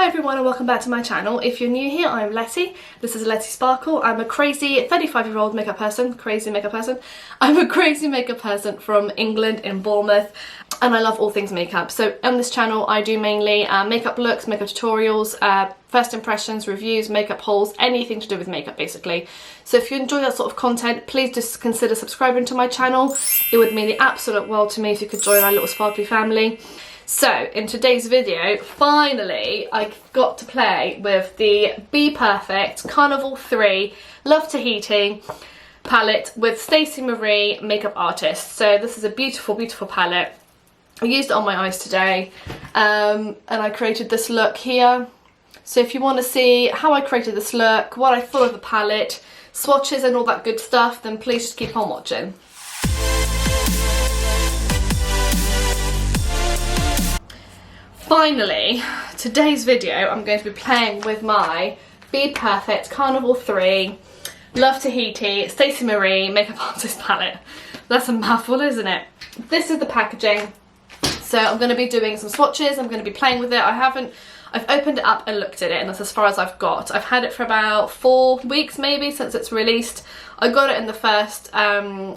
Hi everyone and welcome back to my channel. If you're new here, I'm Letty. This is Letty Sparkle. I'm a crazy 35-year-old makeup person. I'm a crazy makeup person from England in Bournemouth, and I love all things makeup. So on this channel I do mainly makeup looks, makeup tutorials, first impressions, reviews, makeup hauls, anything to do with makeup basically. So if you enjoy that sort of content, please just consider subscribing to my channel. It would mean the absolute world to me if you could join our little sparkly family. So in today's video, finally I got to play with the BPerfect Carnival 3 Love Tahiti palette with Stacey Marie Makeup Artist. So this is a beautiful, beautiful palette. I used it on my eyes today and I created this look here. So if you want to see how I created this look, what I thought of the palette, swatches and all that good stuff, then please just keep on watching. Finally, today's video I'm going to be playing with my BPerfect Carnival 3 Love Tahiti Stacey Marie Makeup Artist palette. That's a mouthful, isn't it? This is the packaging. So I'm going to be doing some swatches, I'm going to be playing with it. I've opened it up and looked at it, and that's as far as I've got. I've had it for about 4 weeks maybe since it's released. I got it in the first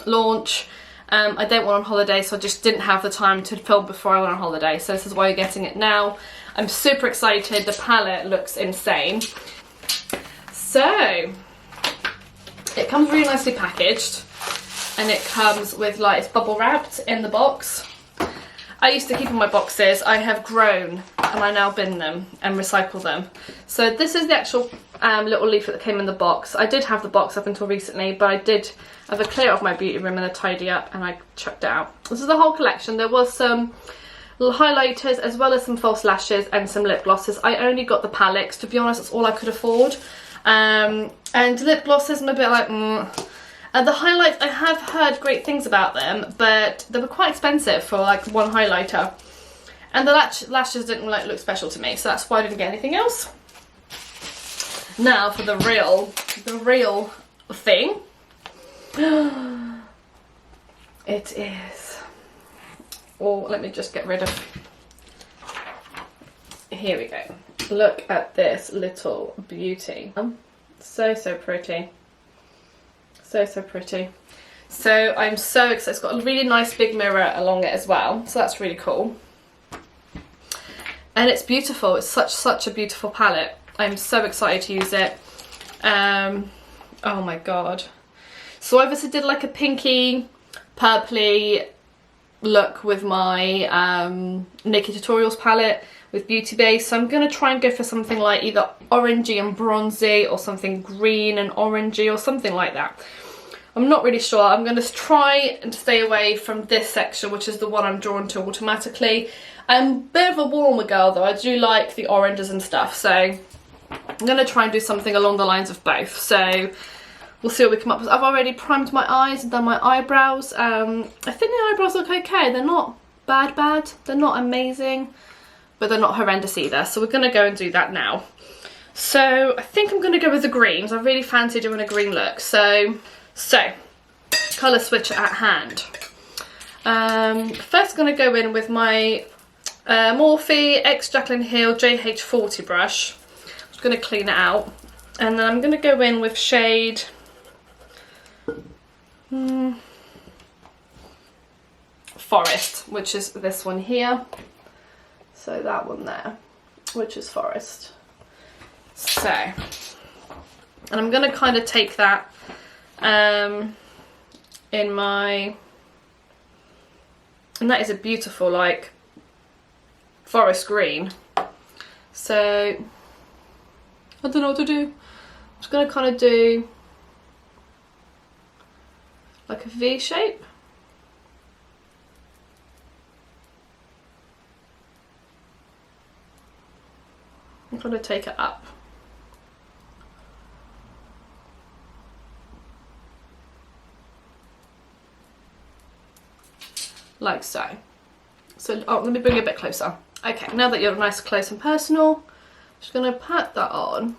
launch. I then went on holiday, so I just didn't have the time to film before I went on holiday, so this is why you're getting it now. I'm super excited. The palette looks insane. So it comes really nicely packaged, and it comes with, like, it's bubble wrapped in the box. I used to keep in my boxes. I have grown and I now bin them and recycle them. So this is the actual little leaflet that came in the box. I did have the box up until recently, but I did have a clear off my beauty room and a tidy up, and I chucked it out. This is the whole collection. There was some little highlighters as well as some false lashes and some lip glosses. I only got the palettes, to be honest. That's all I could afford. And lip glosses, I'm a bit like, And the highlights, I have heard great things about them, but they were quite expensive for like one highlighter. And the lashes didn't look special to me, so that's why I didn't get anything else. Now for the real thing. It is. Oh, let me just get rid of. Here we go. Look at this little beauty. So pretty. So pretty. So I'm so excited. It's got a really nice big mirror along it as well, so that's really cool. And it's beautiful. It's such a beautiful palette. I'm so excited to use it. Oh my god. So I obviously did like a pinky, purpley look with my Naked Tutorials palette with Beauty Base. So I'm going to try and go for something like either orangey and bronzy, or something green and orangey, or something like that. I'm not really sure. I'm going to try and stay away from this section, which is the one I'm drawn to automatically. I'm a bit of a warmer girl though. I do like the oranges and stuff, so I'm going to try and do something along the lines of both. So we'll see what we come up with. I've already primed my eyes and done my eyebrows. I think the eyebrows look okay. They're not bad. They're not amazing, but they're not horrendous either. So we're going to go and do that now. So I think I'm going to go with the greens. I really fancy doing a green look. So colour switch at hand. First going to go in with my Morphe X Jaclyn Hill JH40 brush. I'm just going to clean it out. And then I'm going to go in with shade Forest, which is this one here. So that one there, which is Forest. So, and I'm going to kind of take that in my, and that is a beautiful like forest green. So I don't know what to do. I'm just going to kind of do like a V shape. I'm going to take it up. Like so. So, oh, let me bring it a bit closer. Okay, now that you're nice, close and personal, I'm just going to pat that on.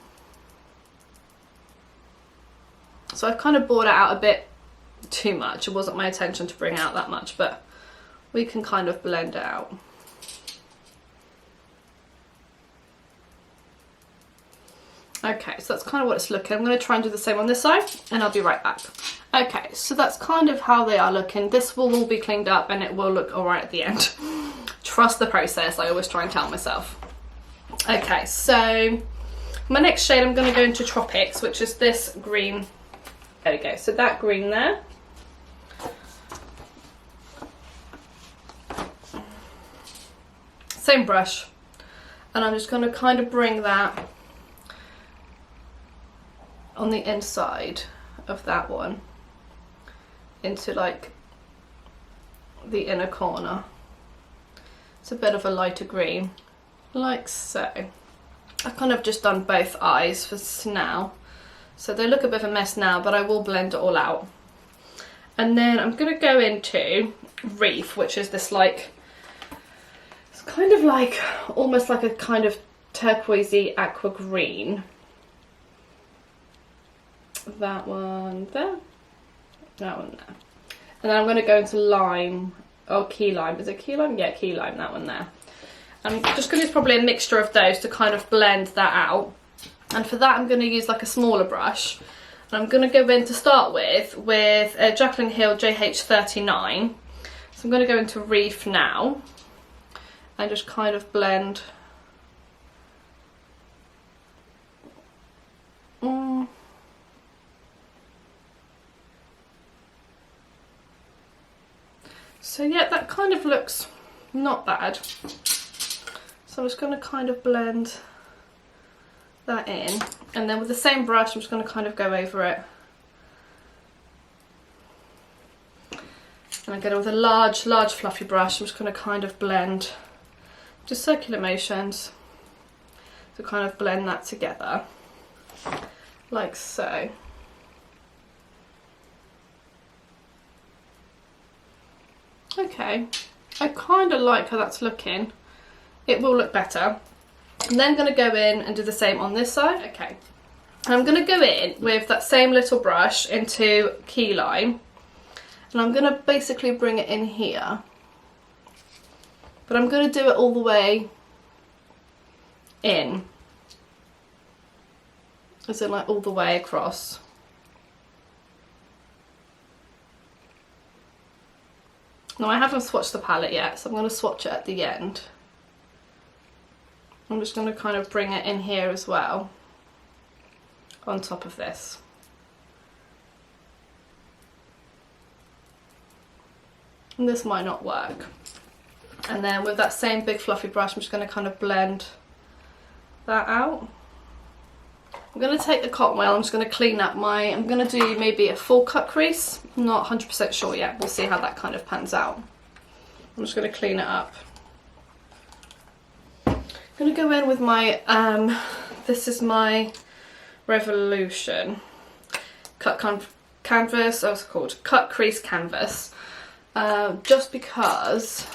So I've kind of brought it out a bit too much. It wasn't my intention to bring out that much, but we can kind of blend it out. Okay, so that's kind of what it's looking. I'm going to try and do the same on this side and I'll be right back. Okay, so that's kind of how they are looking. This will all be cleaned up and it will look alright at the end. Trust the process, I always try and tell myself. Okay, so my next shade I'm going to go into Tropics, which is this green. There we go, so that green there. Same brush. And I'm just going to kind of bring that on the inside of that one into like the inner corner. It's a bit of a lighter green, like so. I've kind of just done both eyes for now, so they look a bit of a mess now, but I will blend it all out. And then I'm going to go into Reef, which is this like, it's kind of like almost like a kind of turquoisey aqua green. That one there, that one there. And then I'm going to go into Lime, oh Key Lime, is it Key Lime? Yeah, Key Lime, that one there. I'm just going to use probably a mixture of those to kind of blend that out. And for that I'm going to use like a smaller brush. And I'm going to go in to start with a Jaclyn Hill JH39. So I'm going to go into Reef now and just kind of blend. So yeah, that kind of looks not bad. So I'm just going to kind of blend that in, and then with the same brush I'm just going to kind of go over it. And again with a large fluffy brush I'm just going to kind of blend, just circular motions, to kind of blend that together, like so. Okay, I kind of like how that's looking. It will look better. I'm then going to go in and do the same on this side. Okay, and I'm going to go in with that same little brush into Key Lime, and I'm going to basically bring it in here, but I'm going to do it all the way in, as in like all the way across. Now I haven't swatched the palette yet, so I'm going to swatch it at the end. I'm just going to kind of bring it in here as well, on top of this. And this might not work. And then with that same big fluffy brush, I'm just going to kind of blend that out. I'm going to take the cotton wheel, I'm just going to clean up I'm going to do maybe a full cut crease. I'm not 100% sure yet, we'll see how that kind of pans out. I'm just going to clean it up. I'm going to go in with my, this is my Revolution cut canvas, oh, it's called cut crease canvas, just because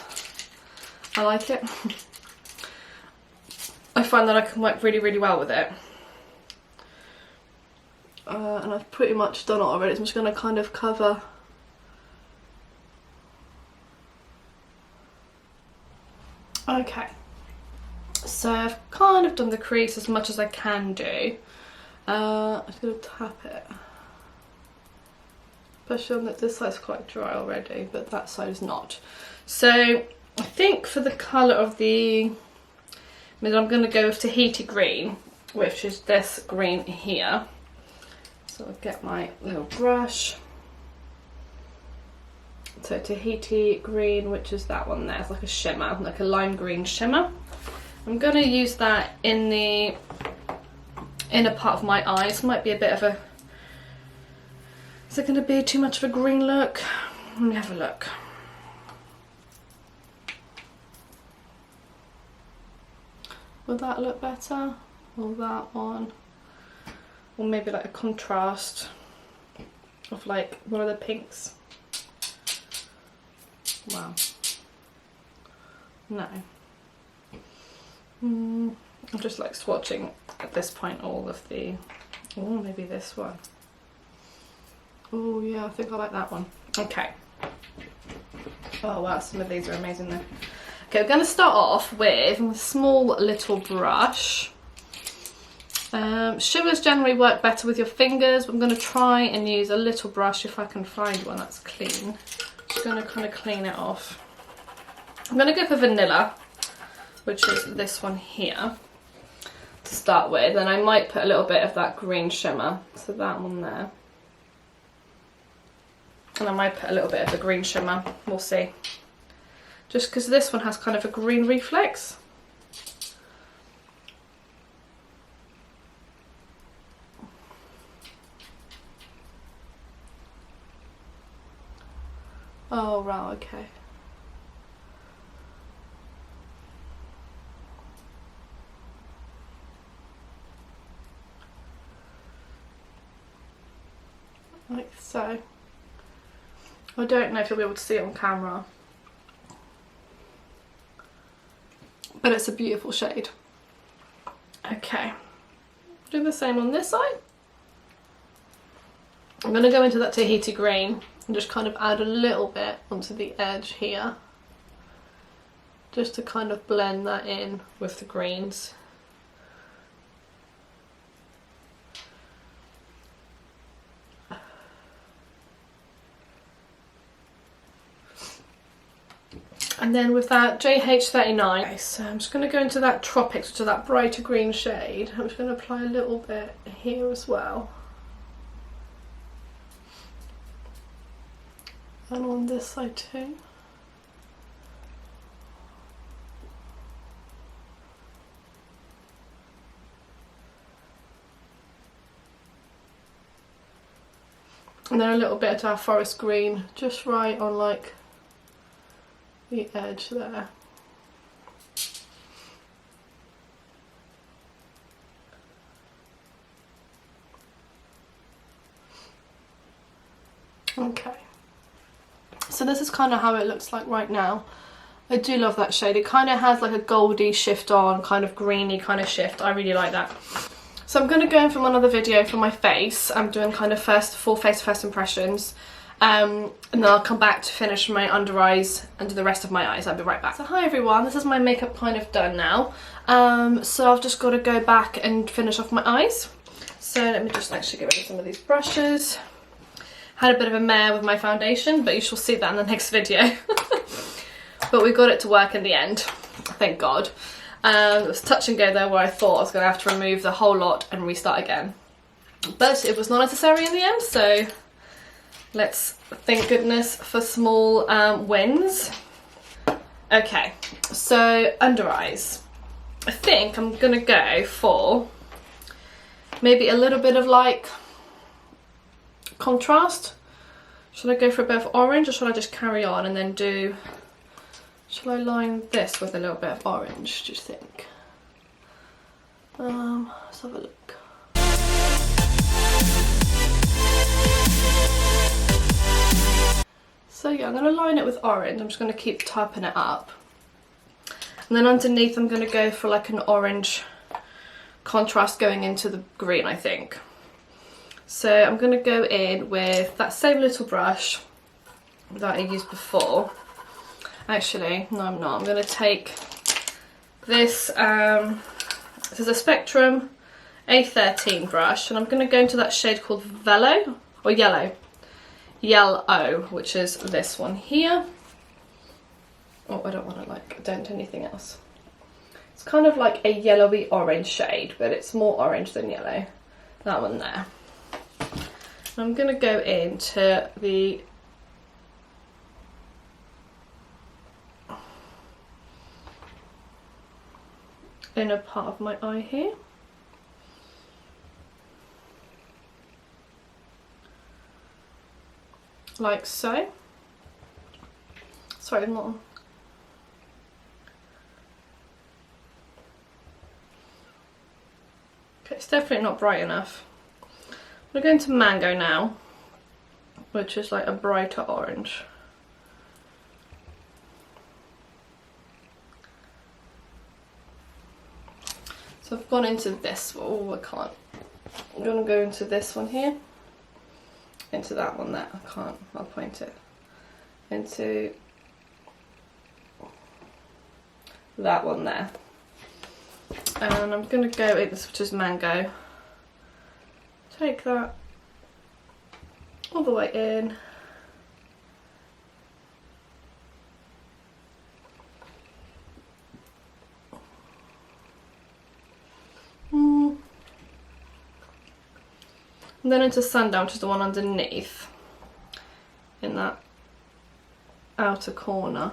I like it. I find that I can work really well with it. And I've pretty much done it already, so I'm just going to kind of cover. Okay, so I've kind of done the crease as much as I can do. I'm just going to tap it, especially on that this side's quite dry already, but that side is not. So I think for the colour of the middle I'm going to go with Tahiti green, which is this green here. So I'll get my little brush. So Tahiti green, which is that one there, it's like a shimmer, like a lime green shimmer. I'm going to use that in the inner part of my eyes. Might be a bit of a, is it going to be too much of a green look? Let me have a look. Will that look better? Or that one? Or maybe like a contrast of like one of the pinks. Wow. No. I'm just like swatching at this point all of the, oh maybe this one. Oh yeah, I think I like that one. Okay. Oh wow, some of these are amazing though. Okay, we're going to start off with a small little brush. Shimmers generally work better with your fingers, but I'm going to try and use a little brush if I can find one that's clean. Just going to kind of clean it off. I'm going to go for vanilla, which is this one here to start with, and I might put a little bit of that green shimmer, so that one there. And I might put a little bit of the green shimmer, we'll see. Just because this one has kind of a green reflex. Oh, wow, okay. Like so. I don't know if you'll be able to see it on camera, but it's a beautiful shade. Okay, do the same on this side. I'm going to go into that Tahiti green and just kind of add a little bit onto the edge here, just to kind of blend that in with the greens. And then with that JH39, okay, so I'm just going to go into that Tropics, which is that brighter green shade. I'm just going to apply a little bit here as well. And on this side too. And then a little bit of our forest green, just right on like the edge there. Okay, so this is kind of how it looks like right now. I do love that shade. It kind of has like a goldy shift on, kind of greeny kind of shift. I really like that. So I'm going to go in from another video for my face. I'm doing kind of full face first impressions. And then I'll come back to finish my under eyes and do the rest of my eyes. I'll be right back. So hi everyone, this is my makeup kind of done now. So I've just got to go back and finish off my eyes. So let me just actually get rid of some of these brushes. Had a bit of a mare with my foundation, but you shall see that in the next video. But we got it to work in the end, thank God. It was touch and go there where I thought I was going to have to remove the whole lot and restart again. But it was not necessary in the end, so let's thank goodness for small wins. Okay, so under eyes. I think I'm gonna go for maybe a little bit of like contrast. Should I go for a bit of orange or should I just carry on and then do, shall I line this with a little bit of orange, do you think? Let's have a look. So yeah, I'm going to line it with orange. I'm just going to keep topping it up. And then underneath I'm going to go for like an orange contrast going into the green, I think. So I'm going to go in with that same little brush that I used before. Actually, no I'm not. I'm going to take this, this is a Spectrum A13 brush, and I'm going to go into that shade called Velo, or Yellow, which is this one here. Oh, I don't want to like dent anything else. It's kind of like a yellowy orange shade, but it's more orange than yellow. That one there. I'm going to go into the inner part of my eye here. Like so. Sorry, I'm not on. Okay, it's definitely not bright enough. We're going to Mango now, which is like a brighter orange. So I've gone into this. Oh, I can't. I'm going to go into this one here. Into that one there. I can't. I'll point it. Into that one there. And I'm going to go with this, which is mango. Take that all the way in. And then into Sundown, which is the one underneath, in that outer corner.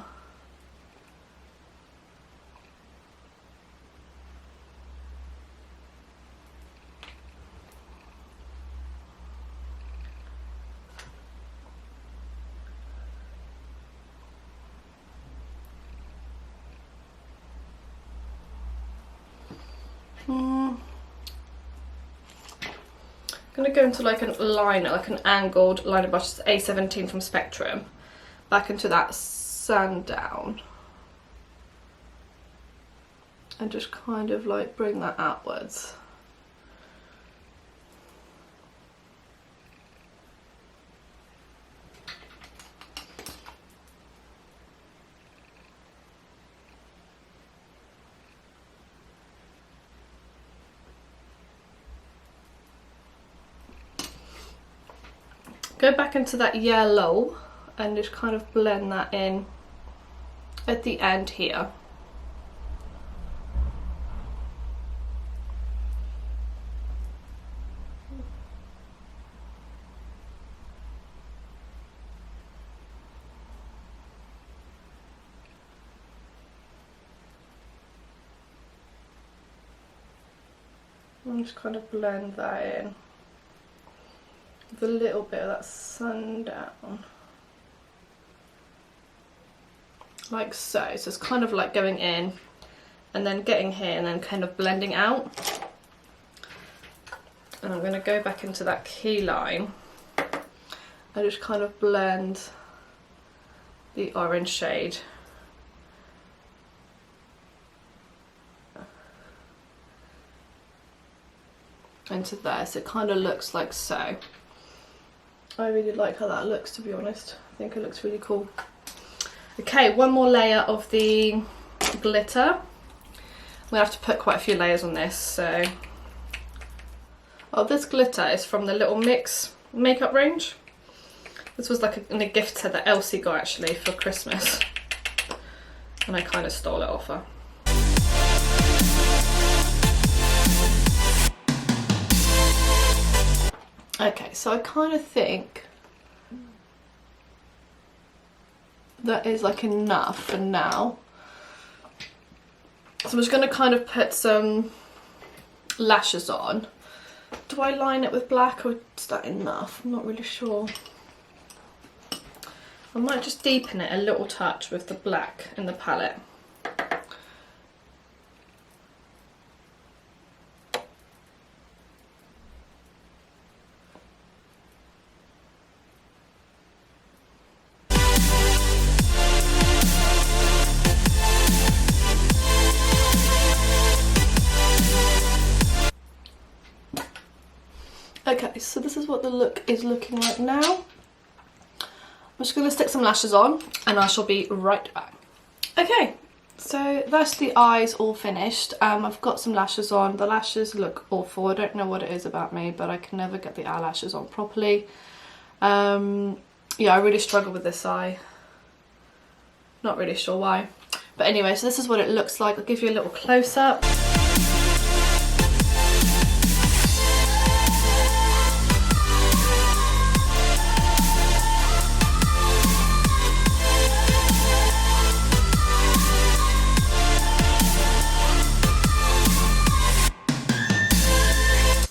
I'm going to go into like a liner, like an angled liner brush, A17 from Spectrum, back into that Sundown, and just kind of like bring that outwards. Go back into that yellow and just kind of blend that in at the end here. And just kind of blend that in with a little bit of that Sundown, like so. So it's kind of like going in and then getting here and then kind of blending out. And I'm going to go back into that key line and just kind of blend the orange shade into there, so it kind of looks like so. I really like how that looks, to be honest. I think it looks really cool. Okay, one more layer of the glitter. We have to put quite a few layers on this, so... Oh, this glitter is from the Little Mix makeup range. This was like in a gift set that Elsie got actually for Christmas. And I kind of stole it off her. Okay, so I kind of think that is like enough for now. So I'm just going to kind of put some lashes on. Do I line it with black or is that enough? I'm not really sure. I might just deepen it a little touch with the black in the palette. Okay, so this is what the look is looking like now. I'm just going to stick some lashes on and I shall be right back. Okay, so that's the eyes all finished. I've got some lashes on. The lashes look awful. I don't know what it is about me, but I can never get the eyelashes on properly. Yeah, I really struggle with this eye. Not really sure why. But anyway, so this is what it looks like. I'll give you a little close-up.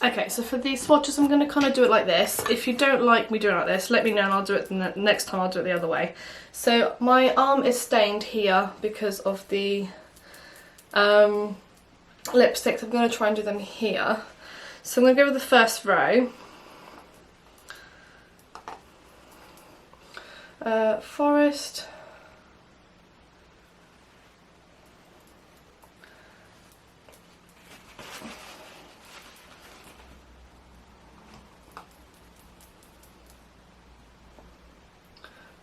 Okay, so for these swatches I'm going to kind of do it like this. If you don't like me doing it like this, let me know and I'll do it the next time. I'll do it the other way. So my arm is stained here because of the lipsticks. I'm going to try and do them here. So I'm going to go with the first row. Forest.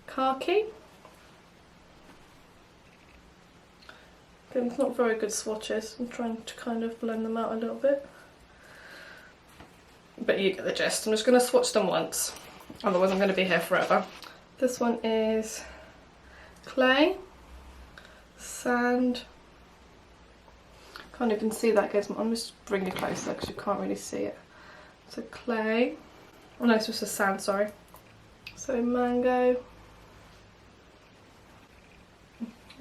Khaki. Going It's not very good swatches. I'm trying to kind of blend them out a little bit. But you get the gist. I'm just going to swatch them once, otherwise I'm going to be here forever. This one is clay, sand. Can't even see that, guys. I'm just bringing it closer because you can't really see it. So clay. Oh no, it's just a sand, sorry. So mango.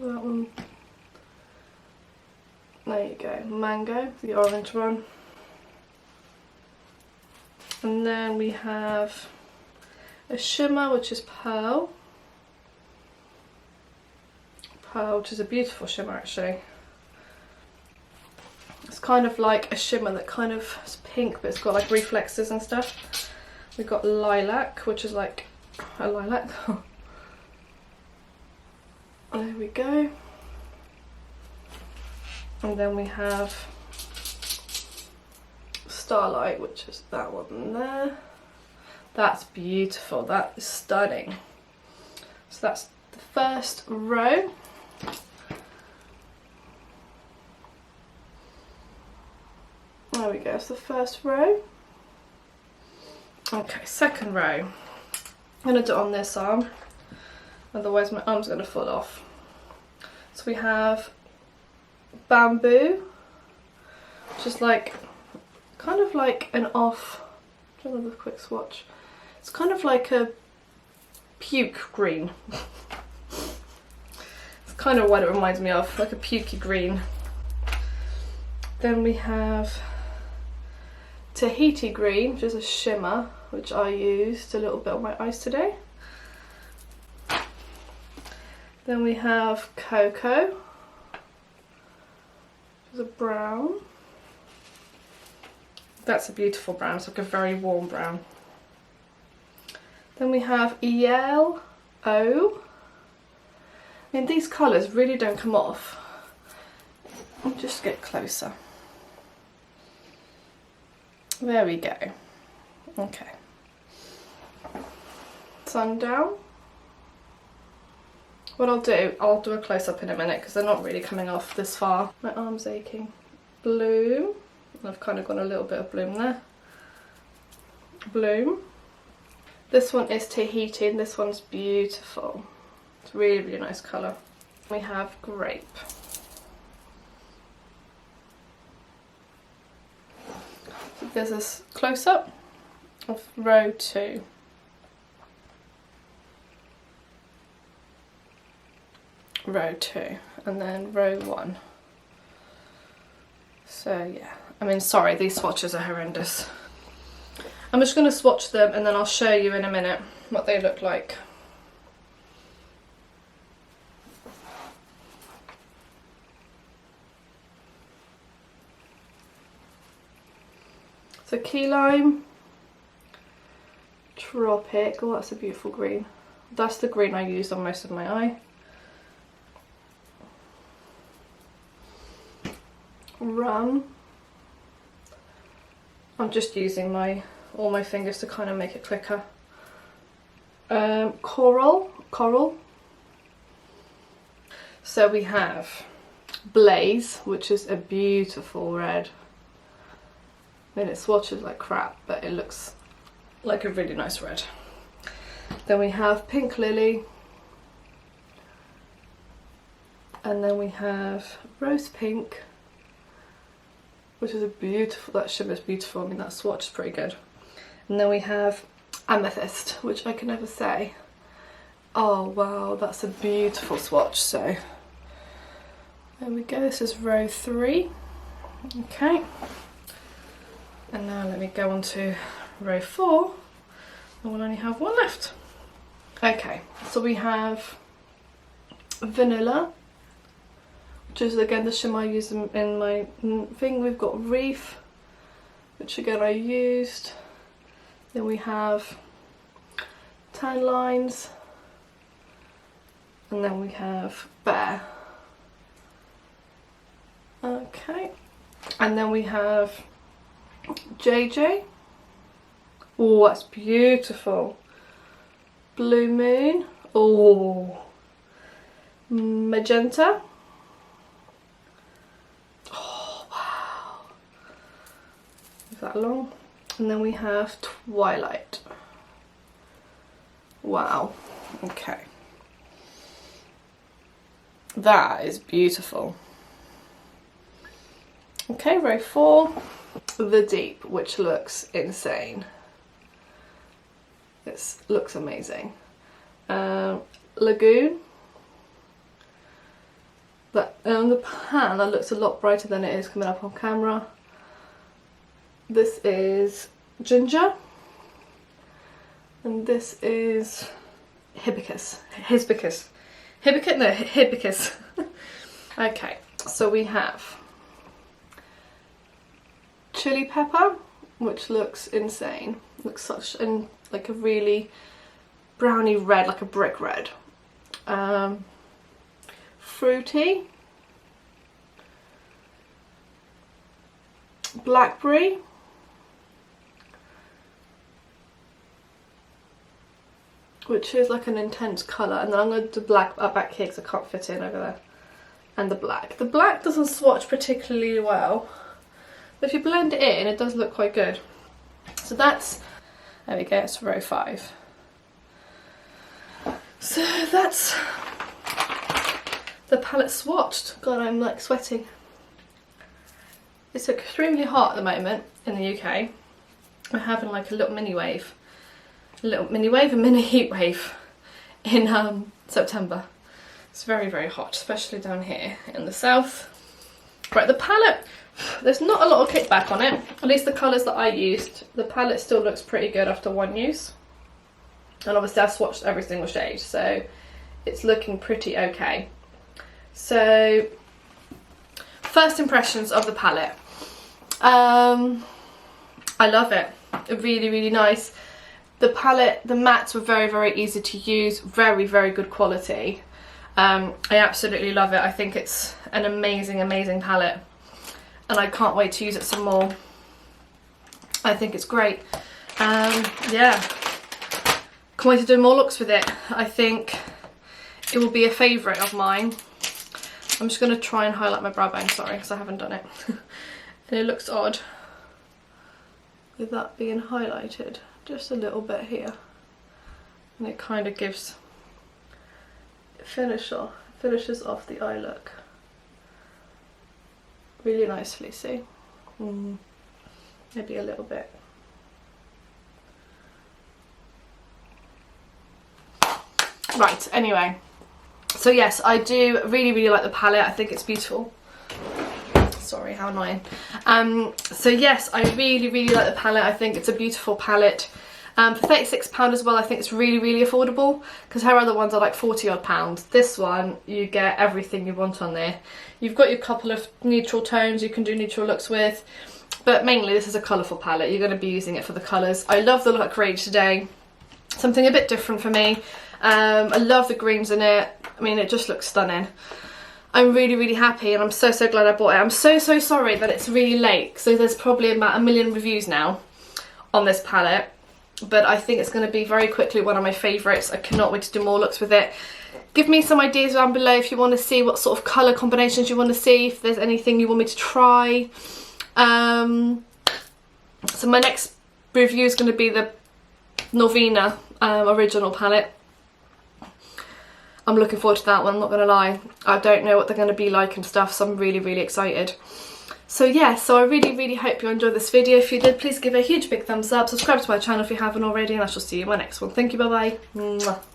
That one. There you go. Mango, the orange one. And then we have a shimmer, which is pearl. Pearl, which is a beautiful shimmer actually. It's kind of like a shimmer that kind of is pink, but it's got like reflexes and stuff. We've got lilac, which is like a lilac. There we go. And then we have starlight, which is that one there. That's beautiful. That is stunning. So that's the first row. There we go, it's the first row. Okay, second row. I'm going to do it on this arm, otherwise my arm's going to fall off. So we have bamboo, which is like, kind of like an off, I'll have a quick swatch. It's kind of like a puke green. It's kind of what it reminds me of, like a pukey green. Then we have Tahiti green, which is a shimmer, which I used a little bit on my eyes today. Then we have cocoa, which is a brown. That's a beautiful brown, it's like a very warm brown. Then we have yellow. I mean, these colours really don't come off. I'll just get closer. There we go. Okay. Sundown. What I'll do a close-up in a minute because they're not really coming off this far. My arm's aching. Bloom. I've kind of got a little bit of bloom there. Bloom. This one is Tahiti and this one's beautiful. It's really, really nice colour. We have grape. So there's this close-up of row 2. Row 2 and then row 1. So yeah, I mean, sorry, these swatches are horrendous. I'm just going to swatch them and then I'll show you in a minute what they look like. So key lime, tropic, oh that's a beautiful green. That's the green I used on most of my eye. Rum. I'm just using all my fingers to kind of make it quicker. Coral. So we have Blaze, which is a beautiful red. I mean, it swatches like crap, but it looks like a really nice red. Then we have Pink Lily. And then we have Rose Pink, which is a beautiful, that shimmer is beautiful. I mean, that swatch is pretty good. And then we have Amethyst, which I can never say. Oh wow, that's a beautiful swatch. So there we go, this is row 3. Okay. And now let me go on to row 4. And we'll only have one left. Okay, so we have Vanilla, which is again the shimmer I use in my thing. We've got Reef, which again I used. Then we have Tan Lines, and then we have Bear. Okay, and then we have JJ. Oh, that's beautiful. Blue Moon. Oh, Magenta. Move that along. And then we have Twilight. Wow, okay. That is beautiful. Okay, row 4, the Deep, which looks insane. This looks amazing. Lagoon. But on the pan, that looks a lot brighter than it is coming up on camera. This is Ginger. And this is Hibiscus. Hibiscus. Hibiscus? No, Hibiscus. Okay, so we have Chili Pepper, which looks insane. Looks such like a really browny red, like a brick red. Fruity. Blackberry. Which is like an intense colour, and then I'm going to do black back here because I can't fit in over there. And the black. The black doesn't swatch particularly well, but if you blend it in, it does look quite good. So that's, there we go, it's row 5. So that's the palette swatched. God, I'm like sweating. It's extremely hot at the moment in the UK. We're having like a little mini wave. A little mini wave, a mini heat wave in September. It's very, very hot, especially down here in the south. Right, the palette, there's not a lot of kickback on it. At least the colours that I used. The palette still looks pretty good after one use. And obviously I've swatched every single shade, so it's looking pretty okay. So, first impressions of the palette. I love it. Really, really nice. The palette, the mattes were very, very easy to use. Very, very good quality. I absolutely love it. I think it's an amazing, amazing palette. And I can't wait to use it some more. I think it's great. Yeah. Can't wait to do more looks with it. I think it will be a favourite of mine. I'm just going to try and highlight my brow bone, sorry, because I haven't done it. And it looks odd with that being highlighted. Just a little bit here. And it kind of gives, finishes off the eye look. Really nicely, see? Maybe a little bit. Right, anyway. So yes, I do really, really like the palette. I think it's beautiful. Sorry, how annoying. So yes, I really, really like the palette. I think it's a beautiful palette. For £36 as well, I think it's really, really affordable, because her other ones are like 40 odd pounds. This one, you get everything you want on there. You've got your couple of neutral tones you can do neutral looks with, but mainly this is a colourful palette. You're going to be using it for the colours. I love the look I created today. Something a bit different for me. I love the greens in it. I mean, it just looks stunning. I'm really, really happy, and I'm so, so glad I bought it. I'm so, so sorry that it's really late, so there's probably about 1 million reviews now on this palette, but I think it's going to be very quickly one of my favourites. I cannot wait to do more looks with it. Give me some ideas down below if you want to see what sort of colour combinations you want to see, if there's anything you want me to try. So my next review is going to be the Novena original palette. I'm looking forward to that one, I'm not going to lie. I don't know what they're going to be like and stuff, so I'm really, really excited. So yeah, so I really, really hope you enjoyed this video. If you did, please give it a huge big thumbs up. Subscribe to my channel if you haven't already, and I shall see you in my next one. Thank you, bye-bye.